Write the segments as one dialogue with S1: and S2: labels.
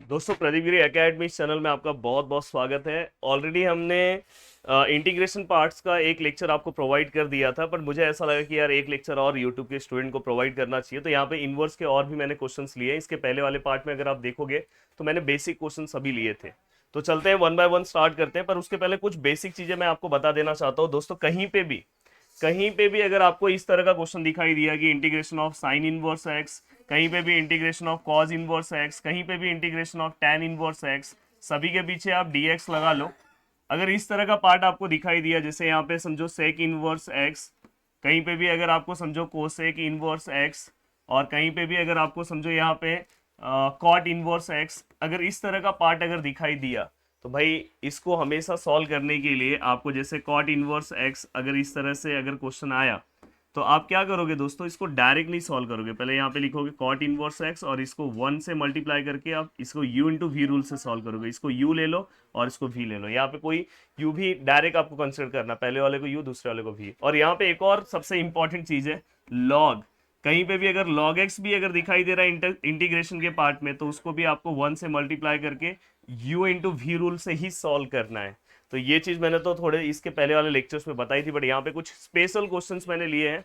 S1: दोस्तों प्रदीप गिरी academy channel में आपका बहुत बहुत स्वागत है। ऑलरेडी हमने इंटीग्रेशन पार्ट्स का एक लेक्चर आपको प्रोवाइड कर दिया था, पर मुझे ऐसा लगा कि यार एक लेक्चर और यूट्यूब के स्टूडेंट को प्रोवाइड करना चाहिए। तो यहाँ पे इनवर्स के और भी मैंने क्वेश्चंस लिए हैं। इसके पहले वाले पार्ट में अगर आप देखोगे तो मैंने बेसिक क्वेश्चन सभी लिए थे। तो चलते हैं वन बाय वन स्टार्ट करते हैं, पर उसके पहले कुछ बेसिक चीजें मैं आपको बता देना चाहता हूँ। दोस्तों कहीं पे भी अगर आपको इस तरह का क्वेश्चन दिखाई दिया कि integration of sine inverse x, कहीं पे भी integration of cause inverse x, कहीं पे भी integration of tan inverse x, सभी के पीछे आप dx लगा लो। अगर इस तरह का पार्ट आपको दिखाई दिया, जैसे यहाँ पे समझो सेक इनवर्स एक्स, कहीं पे भी अगर आपको समझो कोसेक इनवर्स एक्स, और कहीं पे भी अगर आपको समझो यहाँ पे कॉट इनवर्स एक्स, अगर इस तरह का पार्ट अगर दिखाई दिया तो भाई इसको हमेशा सॉल्व करने के लिए आपको, जैसे कॉट इनवर्स एक्स अगर इस तरह से अगर क्वेश्चन आया तो आप क्या करोगे दोस्तों, इसको डायरेक्ट नहीं सॉल्व करोगे। पहले यहाँ पे लिखोगे कॉट इनवर्स एक्स और इसको 1 से मल्टीप्लाई करके आप इसको u इंटू वी रूल से सॉल्व करोगे। इसको u ले लो और इसको v ले लो। यहाँ पे कोई u भी डायरेक्ट आपको कंसिडर करना, पहले वाले को u दूसरे वाले को v। और यहाँ पे एक और सबसे इंपॉर्टेंट चीज है लॉग। कहीं पे भी अगर log x भी अगर दिखाई दे रहा है इंटीग्रेशन के पार्ट में, तो उसको भी आपको 1 से मल्टीप्लाई करके u इंटू वी रूल से ही सॉल्व करना है। तो ये चीज मैंने तो थोड़े इसके पहले वाले लेक्चर्स में बताई थी, बट यहाँ पे कुछ स्पेशल क्वेश्चंस मैंने लिए हैं।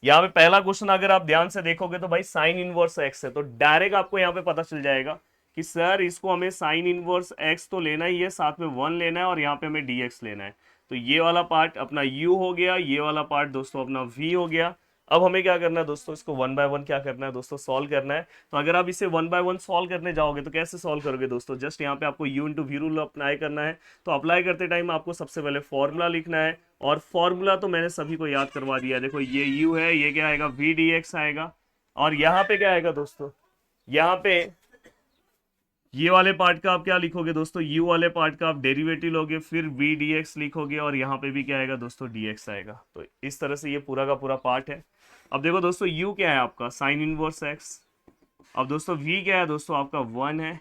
S1: यहाँ पे पहला क्वेश्चन अगर आप ध्यान से देखोगे तो भाई साइन इनवर्स एक्स है, तो डायरेक्ट आपको यहाँ पे पता चल जाएगा कि सर इसको हमें साइन इनवर्स एक्स तो लेना ही है, साथ में 1 लेना है और यहाँ पे हमें dx लेना है। तो ये वाला पार्ट अपना u हो गया, ये वाला पार्ट दोस्तों अपना v हो गया। अब हमें क्या करना है दोस्तों, इसको वन बाय वन क्या करना है दोस्तों, सॉल्व करना है। तो अगर आप इसे वन बाय वन सॉल्व करने जाओगे तो कैसे सॉल्व करोगे दोस्तों, जस्ट यहाँ पे आपको u into V rule apply करना है। तो अप्लाई करते टाइम आपको सबसे पहले फॉर्मूला लिखना है, और फॉर्मूला तो मैंने सभी को याद करवा दिया। देखो ये u है, ये क्या आएगा v dx आएगा, और यहाँ पे क्या आएगा दोस्तों, यहाँ पे ये वाले पार्ट का आप क्या लिखोगे दोस्तों, u वाले पार्ट का आप डेरिवेटिव लोगे, फिर v dx लिखोगे, और यहाँ पे भी क्या आएगा दोस्तों dx आएगा। तो इस तरह से ये पूरा का पूरा पार्ट है। अब देखो दोस्तों u क्या है आपका साइन इनवर्स x, अब दोस्तों v क्या है दोस्तों आपका 1 है,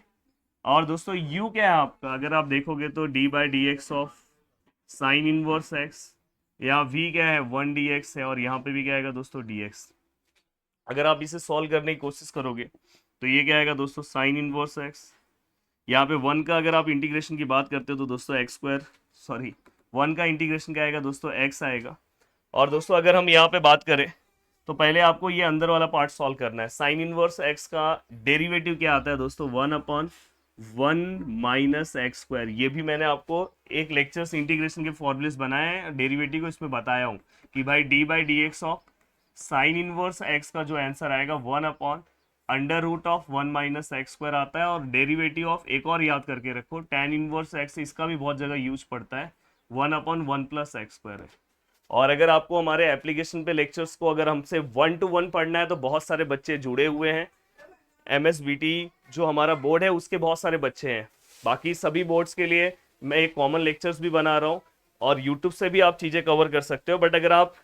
S1: और दोस्तों u क्या है आपका, अगर आप देखोगे तो d by d x of sine inverse x, यहाँ v क्या है 1 dx है, और यहाँ पे भी क्या आएगा दोस्तों dx। अगर आप इसे सॉल्व करने की कोशिश करोगे तो ये क्या आएगा दोस्तों साइन इनवर्स x, यहाँ पे 1 का अगर आप इंटीग्रेशन की बात करते हो तो दोस्तों एक्स स्क्वायर, सॉरी 1 का इंटीग्रेशन क्या आएगा दोस्तों x आएगा। और दोस्तों अगर हम यहाँ पे बात करें तो पहले आपको ये अंदर वाला पार्ट सॉल्व करना है। साइन इनवर्स x का डेरिवेटिव क्या आता है दोस्तों, 1/1 माइनस एक्स स्क्वायर। ये भी मैंने आपको एक लेक्चर्स इंटीग्रेशन के फॉर्मूलेस बनाए हैं, डेरिवेटिव को इसमें बताया हूँ कि भाई d by d x of sine inverse x का जो आंसर आएगा 1/√1 माइनस एक्स स्क्वायर आता है। और डेरिवेटिव ऑफ एक और याद करके रखो, tan इनवर्स x, इसका भी बहुत जगह यूज पड़ता है, 1/1 प्लस एक्स स्क्वायर है। और अगर आपको हमारे एप्लीकेशन पे लेक्चर्स को अगर हमसे 1 to 1 पढ़ना है तो बहुत सारे बच्चे जुड़े हुए हैं। MSBT जो हमारा बोर्ड है उसके बहुत सारे बच्चे हैं। बाकी सभी बोर्ड्स के लिए मैं एक कॉमन लेक्चर्स भी बना रहा हूँ, और यूट्यूब से भी आप चीज़ें कवर कर सकते हो। बट अगर आप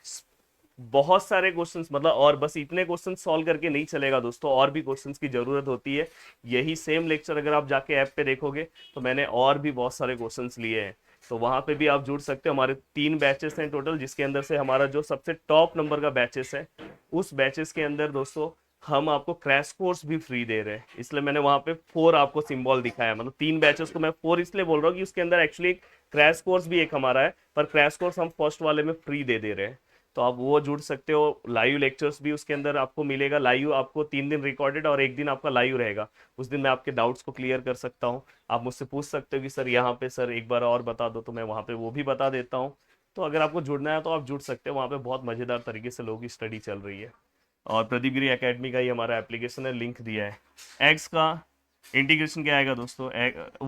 S1: बहुत सारे क्वेश्चंस, मतलब और बस इतने क्वेश्चन सॉल्व करके नहीं चलेगा दोस्तों, और भी क्वेश्चंस की ज़रूरत होती है। यही सेम लेक्चर अगर आप जाके ऐप पे देखोगे तो मैंने और भी बहुत सारे क्वेश्चंस लिए हैं, तो वहाँ पे भी आप जुड़ सकते हो। हमारे 3 बैचेस हैं टोटल, जिसके अंदर से हमारा जो सबसे टॉप नंबर का बैचेस है, उस बैचेस के अंदर दोस्तों हम आपको क्रैश कोर्स भी फ्री दे रहे हैं। इसलिए मैंने वहाँ पे 4 आपको सिंबल दिखाया, मतलब 3 बैचेस को मैं 4 इसलिए बोल रहा हूँ कि उसके अंदर एक्चुअली क्रैश कोर्स भी एक हमारा है, पर क्रैश कोर्स हम फर्स्ट वाले में फ्री दे रहे हैं। तो आप वो जुड़ सकते हो। लाइव लेक्चर्स भी उसके अंदर आपको मिलेगा, लाइव आपको 3 दिन रिकॉर्डेड और 1 दिन आपका लाइव रहेगा। उस दिन मैं आपके डाउट्स को क्लियर कर सकता हूँ। आप मुझसे पूछ सकते हो कि सर यहाँ पे सर एक बार और बता दो, तो मैं वहाँ पे वो भी बता देता हूँ। तो अगर आपको जुड़ना है तो आप जुड़ सकते हो, वहाँ पे बहुत मज़ेदार तरीके से लोगों की स्टडी चल रही है। और प्रदीप गिरी एकेडमी का ही हमारा एप्लीकेशन है, लिंक दिया है। एक्स का इंटीग्रेशन क्या आएगा दोस्तों,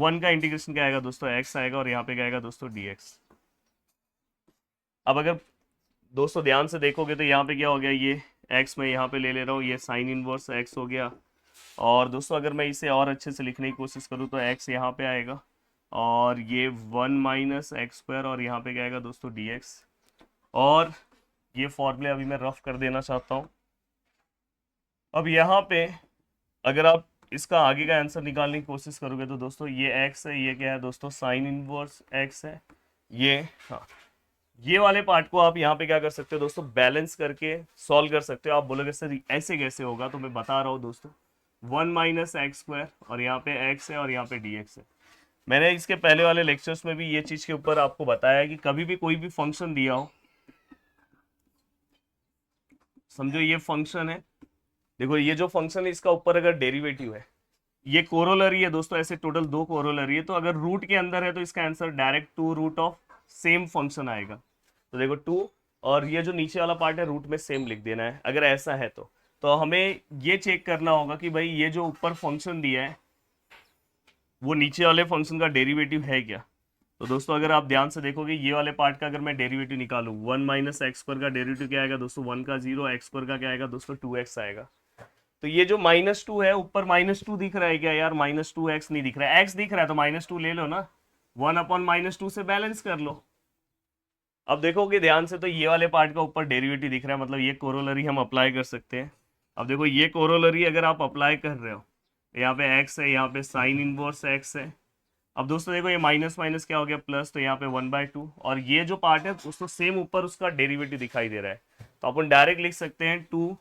S1: 1 का इंटीग्रेशन क्या आएगा दोस्तों एक्स आएगा, और यहाँ पे क्या आएगा दोस्तों dx। अब अगर दोस्तों ध्यान से देखोगे तो यहाँ पे क्या हो गया, ये x मैं यहाँ पे ले रहा हूँ, ये साइन इनवर्स x हो गया। और दोस्तों अगर मैं इसे और अच्छे से लिखने की कोशिश करूँ तो x यहाँ पे आएगा, और ये 1 माइनस एक्स स्क्वायर, और यहाँ पे क्या आएगा दोस्तों dx। और ये फॉर्मूले अभी मैं रफ कर देना चाहता हूँ। अब यहाँ पे अगर आप इसका आगे का आंसर निकालने की कोशिश करोगे तो दोस्तों ये x है, ये क्या है दोस्तों साइन इनवर्स x है, ये हाँ, ये वाले पार्ट को आप यहाँ पे क्या कर सकते हो दोस्तों, बैलेंस करके सॉल्व कर सकते हो। आप बोलोगे सर ऐसे कैसे होगा, तो मैं बता रहा हूँ दोस्तों। वन माइनस एक्स स्क्वायर, और यहाँ पे एक्स है और यहाँ पे डी एक्स है। मैंने इसके पहले वाले लेक्चर्स में भी ये चीज के ऊपर आपको बताया है कि कभी भी कोई भी फंक्शन दिया हो, समझो ये फंक्शन है, देखो ये जो फंक्शन है इसका ऊपर अगर डेरिवेटिव है, ये कोरोलरी है दोस्तों, ऐसे टोटल दो कोरोलरी है, तो अगर रूट के अंदर है तो इसका answer direct to root of same function आएगा। तो देखो टू, और ये जो नीचे वाला पार्ट है रूट में सेम लिख देना है अगर ऐसा है तो हमें ये चेक करना होगा कि भाई ये जो ऊपर फंक्शन दिया है वो नीचे वाले फंक्शन का डेरिवेटिव है क्या। तो दोस्तों अगर आप ध्यान से देखोगे ये वाले पार्ट का अगर मैं डेरिवेटिव निकालूं, वन माइनस एक्स स्क्वायर का डेरिवेटिव क्या आएगा दोस्तों, वन का जीरो, एक्स स्क्वायर का क्या आएगा दोस्तों, टू एक्स आएगा। तो ये जो माइनस टू है ऊपर माइनस टू दिख रहा है क्या यार, माइनस टू एक्स नहीं दिख रहा है, एक्स दिख रहा है तो माइनस टू ले लो ना, वन अपॉन माइनस टू से बैलेंस कर लो। अब देखोगे ध्यान से तो ये वाले पार्ट का ऊपर डेरिवेटिव दिख रहा है, मतलब ये कोरोलरी हम अप्लाई कर सकते हैं। अब देखो ये कोरोलरी अगर आप अप्लाई कर रहे हो, यहाँ पे एक्स है, यहाँ पे साइन इनवर्स एक्स है। अब दोस्तों देखो ये माइनस माइनस क्या हो गया प्लस, तो यहाँ पे वन बाई टू, और ये जो पार्ट है दोस्तों सेम ऊपर उसका डेरिवेटिव दिखाई दे रहा है, तो अपन डायरेक्ट लिख सकते हैं टू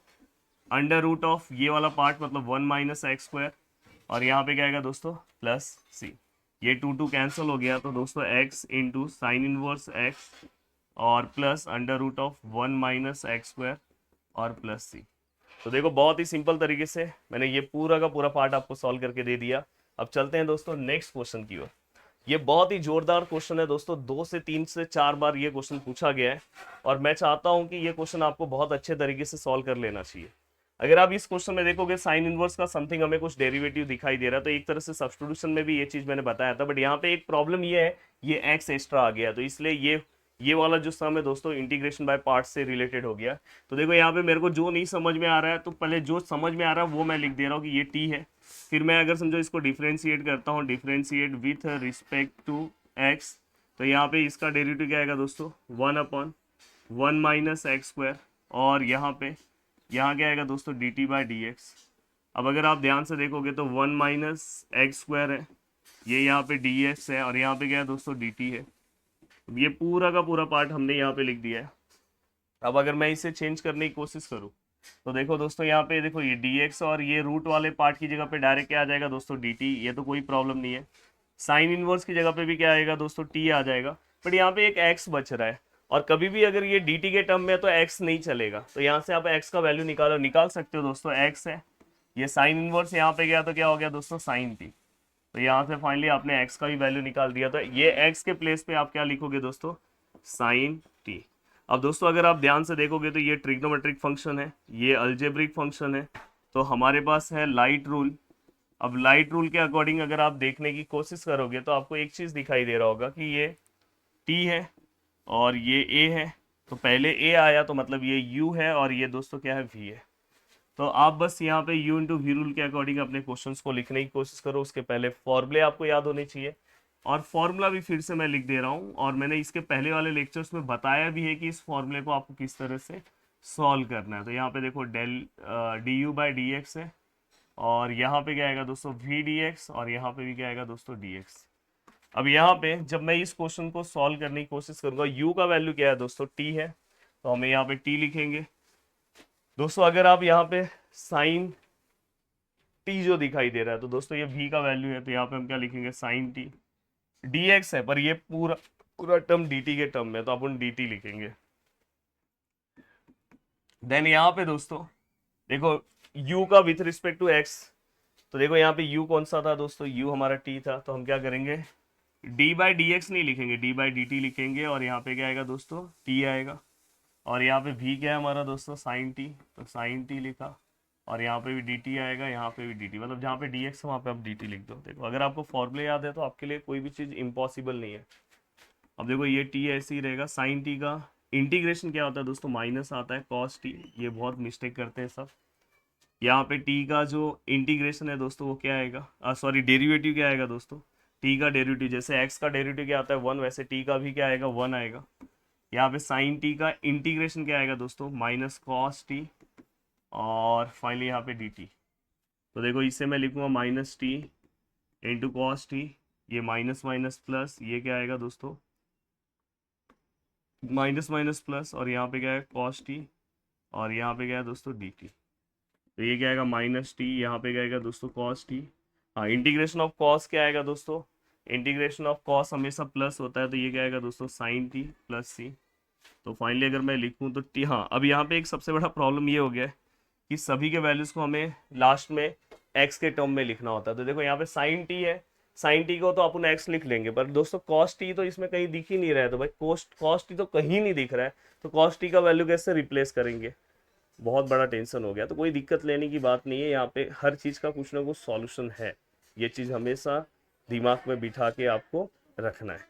S1: अंडर रूट ऑफ ये वाला पार्ट मतलब वन माइनस एक्स स्क्वायर, और यहाँ पे क्या आएगा दोस्तों प्लस सी। ये टू टू कैंसिल हो गया तो दोस्तों X into sine inverse X और plus under root of one minus x square और प्लस सी। तो देखो बहुत ही सिंपल तरीके से मैंने ये पूरा का पूरा पार्ट आपको सॉल्व करके दे दिया। अब चलते हैं दोस्तों नेक्स्ट क्वेश्चन की ओर। ये बहुत ही जोरदार क्वेश्चन है दोस्तों, 2 से 3 से 4 बार ये क्वेश्चन पूछा गया है, और मैं चाहता हूं कि ये क्वेश्चन आपको बहुत अच्छे तरीके से सॉल्व कर लेना चाहिए। अगर आप इस क्वेश्चन में देखोगे साइन इनवर्स का समथिंग हमें कुछ डेरिवेटिव दिखाई दे रहा है, तो एक तरह से सब्स्टिट्यूशन में भी ये चीज मैंने बताया था, बट यहाँ पे एक प्रॉब्लम ये है, ये एक्स एक्स्ट्रा आ गया, तो इसलिए ये वाला जो सम है दोस्तों इंटीग्रेशन बाय पार्ट से रिलेटेड हो गया। तो देखो यहाँ पे मेरे को जो नहीं समझ में आ रहा है, तो पहले जो समझ में आ रहा है वो मैं लिख दे रहा हूँ कि ये टी है, फिर मैं अगर समझो इसको डिफ्रेंशिएट करता हूँ, differentiate with respect to x, तो यहाँ पे इसका डेरिवेटिव क्या आएगा दोस्तों, one upon one minus x square, और यहाँ क्या आएगा दोस्तों d t by d x. अब अगर आप ध्यान से देखोगे तो वन माइनस एक्स स्क्वायर है, ये यहाँ पे डी एक्स है, और यहाँ पे क्या है दोस्तों डी टी है। ये पूरा का पूरा पार्ट हमने यहाँ पे लिख दिया है। अब अगर मैं इसे चेंज करने की कोशिश करूँ तो देखो दोस्तों यहाँ पे देखो ये dx और ये रूट वाले पार्ट की जगह पे डायरेक्ट क्या आ जाएगा दोस्तों dt, ये तो कोई प्रॉब्लम नहीं है। साइन इनवर्स की जगह पे भी क्या आएगा दोस्तों t आ जाएगा, बट यहाँ पे एक x बच रहा है, और कभी भी अगर ये dt के टर्म में है तो x नहीं चलेगा, तो यहाँ से आप x का वैल्यू निकाल सकते हो दोस्तों, x है, ये साइन इनवर्स यहाँ पे गया तो क्या हो गया दोस्तों साइन t, तो यहाँ से फाइनली आपने x का भी वैल्यू निकाल दिया, तो ये x के प्लेस पे आप क्या लिखोगे दोस्तों साइन t। अब दोस्तों अगर आप ध्यान से देखोगे तो ये ट्रिग्नोमेट्रिक फंक्शन है, ये अलजेब्रिक फंक्शन है, तो हमारे पास है लाइट रूल। अब लाइट रूल के अकॉर्डिंग अगर आप देखने की कोशिश करोगे तो आपको एक चीज़ दिखाई दे रहा होगा कि ये t है और ये a है, तो पहले a आया तो मतलब ये u है, और ये दोस्तों क्या है v है। तो आप बस यहाँ पे u इंटू वी रूल के अकॉर्डिंग अपने क्वेश्चंस को लिखने की कोशिश करो, उसके पहले फॉर्मूले आपको याद होने चाहिए, और फॉर्मूला भी फिर से मैं लिख दे रहा हूँ, और मैंने इसके पहले वाले लेक्चर्स में बताया भी है कि इस फॉर्मूले को आपको किस तरह से सॉल्व करना है। तो यहाँ पे देखो del d u by d x है, और यहाँ पे क्या आएगा दोस्तों वी डी एक्स, और यहाँ पे भी क्या आएगा दोस्तों डी एक्स। अब यहाँ पे जब मैं इस क्वेश्चन को सॉल्व करने की कोशिश करूंगा, u का वैल्यू क्या है दोस्तों t है, तो हमें यहाँ पे t लिखेंगे दोस्तों। अगर आप यहाँ पे साइन t जो दिखाई दे रहा है तो दोस्तों ये v का वैल्यू है, तो यहाँ पे हम क्या लिखेंगे साइन t, dx है पर ये पूरा पूरा टर्म dt के टर्म में, तो अपन dt लिखेंगे। देन यहाँ पे दोस्तों देखो u का विथ रिस्पेक्ट टू x, तो देखो यहाँ पे u कौन सा था दोस्तों, u हमारा t था, तो हम क्या करेंगे d बाई डी एक्स नहीं लिखेंगे, d बाई डी टी लिखेंगे, और यहाँ पे क्या आएगा दोस्तों t आएगा, और यहाँ पे v क्या है हमारा दोस्तों साइन t, तो साइन t लिखा, और यहाँ पे भी dt आएगा, यहाँ पे भी dt, मतलब जहाँ पे dx है वहाँ पे आप dt लिख दो। देखो अगर आपको फॉर्मूले याद है तो आपके लिए कोई भी चीज़ इम्पॉसिबल नहीं है। अब देखो ये t ऐसे ही रहेगा, साइन t का इंटीग्रेशन क्या होता है दोस्तों माइनस आता है कॉस t, ये बहुत मिस्टेक करते हैं सब। यहाँ पे t का जो इंटीग्रेशन है दोस्तों वो क्या आएगा, सॉरी डेरिवेटिव क्या आएगा दोस्तों, t का डेरिवेटिव, जैसे x का डेरिवेटिव क्या आता है 1, वैसे t का भी क्या आएगा 1 आएगा। यहाँ पे साइन t का इंटीग्रेशन क्या आएगा दोस्तों माइनस कॉस t, और फाइनली यहाँ पे dt, तो देखो इससे मैं लिखूंगा minus T into cos T, ये माइनस माइनस प्लस, ये क्या आएगा दोस्तों माइनस माइनस प्लस, और यहाँ पे क्या है कॉस टी, और यहाँ पे क्या है दोस्तों dt। तो ये क्या आएगा माइनस टी, यहाँ पे क्या आएगा दोस्तों कॉस टी। हाँ, इंटीग्रेशन ऑफ कॉस क्या आएगा दोस्तों, इंटीग्रेशन ऑफ कॉस हमेशा प्लस होता है, तो ये क्या आएगा दोस्तों साइन टी प्लस सी। तो फाइनली अगर मैं लिखूँ तो टी, हाँ अब यहाँ पे एक सबसे बड़ा प्रॉब्लम ये हो गया है कि सभी के वैल्यूज़ को हमें लास्ट में एक्स के टर्म में लिखना होता है। तो देखो यहाँ पे साइन टी है, साइन टी को तो अपन एक्स लिख लेंगे, पर दोस्तों कॉस टी तो इसमें कहीं दिख ही नहीं रहा है, तो भाई कॉस टी तो कहीं नहीं दिख रहा है, तो कॉस टी का वैल्यू कैसे रिप्लेस करेंगे, बहुत बड़ा टेंशन हो गया। तो कोई दिक्कत लेने की बात नहीं है, यहाँ पे हर चीज़ का कुछ ना कुछ सॉल्यूशन है, ये चीज़ हमेशा दिमाग में बिठा के आपको रखना है।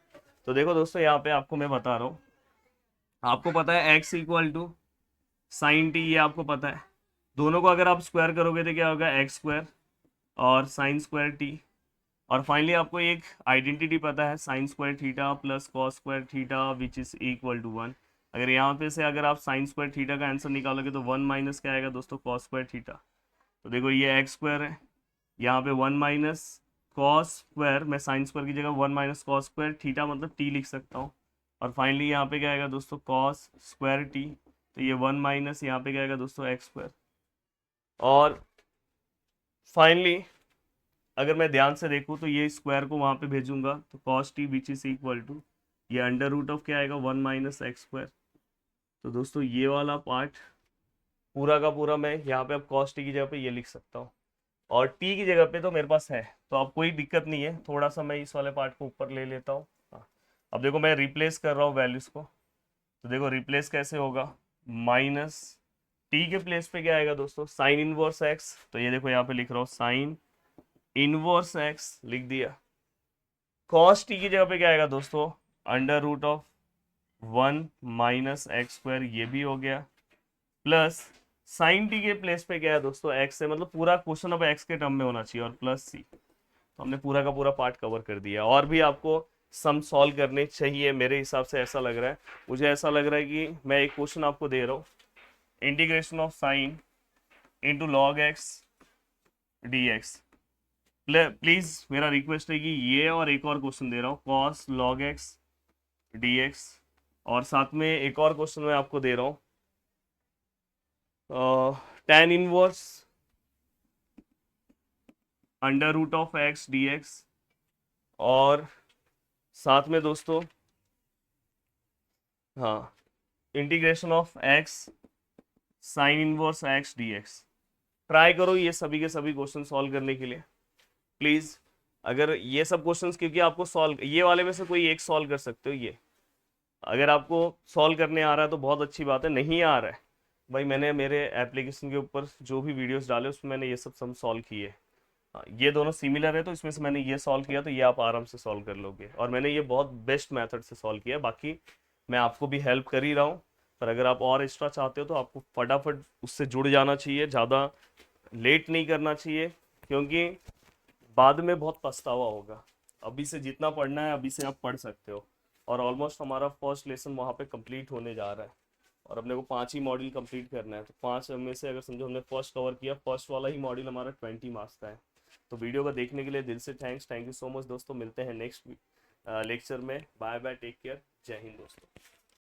S1: तो देखो दोस्तों यहाँ पे आपको मैं बता रहा हूँ, आपको पता है x equal to sine t, ये आपको पता है। दोनों को अगर आप स्क्वायर करोगे तो क्या होगा एक्स स्क्वायर और साइन स्क्वायर टी। और फाइनली आपको एक आइडेंटिटी पता है sine square theta plus cos square theta which is equal to 1। अगर यहाँ पे से अगर आप साइन स्क्वायर थीटा का आंसर निकालोगे तो 1 माइनस क्या आएगा दोस्तों कॉस स्क्वायर थीटा। तो देखो ये एक्स स्क्वायर है, यहाँ पे 1 माइनस कॉस स्क्वायर, मैं साइन स्क्वायर की जगह 1 माइनस कॉस स्क्वायर थीटा मतलब टी लिख सकता हूँ। और फाइनली यहाँ पे क्या आएगा दोस्तों कॉस स्क्वायर टी, तो ये 1 माइनस यहाँ पे क्या आएगा दोस्तों एक्स स्क्वायर। और फाइनली अगर मैं ध्यान से देखूँ तो ये स्क्वायर को वहाँ पे भेजूंगा तो cos t which is equal to ये अंडर रूट ऑफ क्या आएगा 1 माइनस एक्स स्क्वायर। तो दोस्तों ये वाला पार्ट पूरा का पूरा मैं यहाँ पे अब कॉस टी की जगह पे ये लिख सकता हूँ, और टी की जगह पे तो मेरे पास है, तो अब कोई दिक्कत नहीं है। थोड़ा सा मैं इस वाले पार्ट को ऊपर ले लेता हूँ। हाँ, अब देखो मैं रिप्लेस कर रहा हूँ वैल्यूज़ को, तो देखो रिप्लेस कैसे होगा, माइनस टी के प्लेस पे क्या आएगा दोस्तों साइन इनवर्स एक्स, तो ये देखो यहाँ पे लिख रहा हूँ साइन इनवर्स एक्स लिख दिया। कॉस टी की जगह पे क्या आएगा दोस्तों under root of 1 minus x square, ये भी हो गया, प्लस साइन टी के प्लेस पे क्या है दोस्तों एक्स है, मतलब पूरा क्वेश्चन अब एक्स के टर्म में होना चाहिए, और प्लस सी। तो हमने पूरा का पूरा पार्ट कवर कर दिया। और भी आपको सम सॉल्व करने चाहिए मेरे हिसाब से, ऐसा लग रहा है मुझे, ऐसा लग रहा है कि मैं एक क्वेश्चन आपको दे रहा हूँ, integration of sine into log x d x. Please मेरा रिक्वेस्ट है कि ये और एक और क्वेश्चन दे रहा हूँ cos log x d x, और साथ में एक और क्वेश्चन मैं आपको दे रहा हूँ tan inverse under root of x d x, और साथ में दोस्तों हाँ integration of x sine inverse x d x. Try करो ये सभी के सभी क्वेश्चन सॉल्व करने के लिए प्लीज़। अगर ये सब क्वेश्चंस क्योंकि आपको सॉल्व ये वाले में से कोई एक सॉल्व कर सकते हो, ये अगर आपको सॉल्व करने आ रहा है तो बहुत अच्छी बात है, नहीं आ रहा है भाई मैंने मेरे एप्लीकेशन के ऊपर जो भी वीडियोस डाले उसमें मैंने ये सब सम सॉल्व किए। हाँ, ये दोनों सिमिलर है तो इसमें से मैंने ये सॉल्व किया, तो ये आप आराम से सॉल्व कर लोगे, और मैंने ये बहुत बेस्ट मेथड से सॉल्व किया। बाकी मैं आपको भी हेल्प कर ही रहा हूँ, पर अगर आप और एक्स्ट्रा चाहते हो तो आपको फटाफट उससे जुड़ जाना चाहिए, ज़्यादा लेट नहीं करना चाहिए, क्योंकि बाद में बहुत पछतावा होगा। अभी से जितना पढ़ना है अभी से आप पढ़ सकते हो, और ऑलमोस्ट हमारा फर्स्ट लेसन वहाँ पे कंप्लीट होने जा रहा है, और अपने को 5 ही मॉड्यूल कंप्लीट करना है। तो 5 में से अगर समझो हमने फर्स्ट कवर किया, फर्स्ट वाला ही मॉड्यूल हमारा 20 मार्क्स का है। तो वीडियो को देखने के लिए दिल से थैंक यू सो मच दोस्तों। मिलते हैं नेक्स्ट लेक्चर में। बाय बाय, टेक केयर, जय हिंद दोस्तों।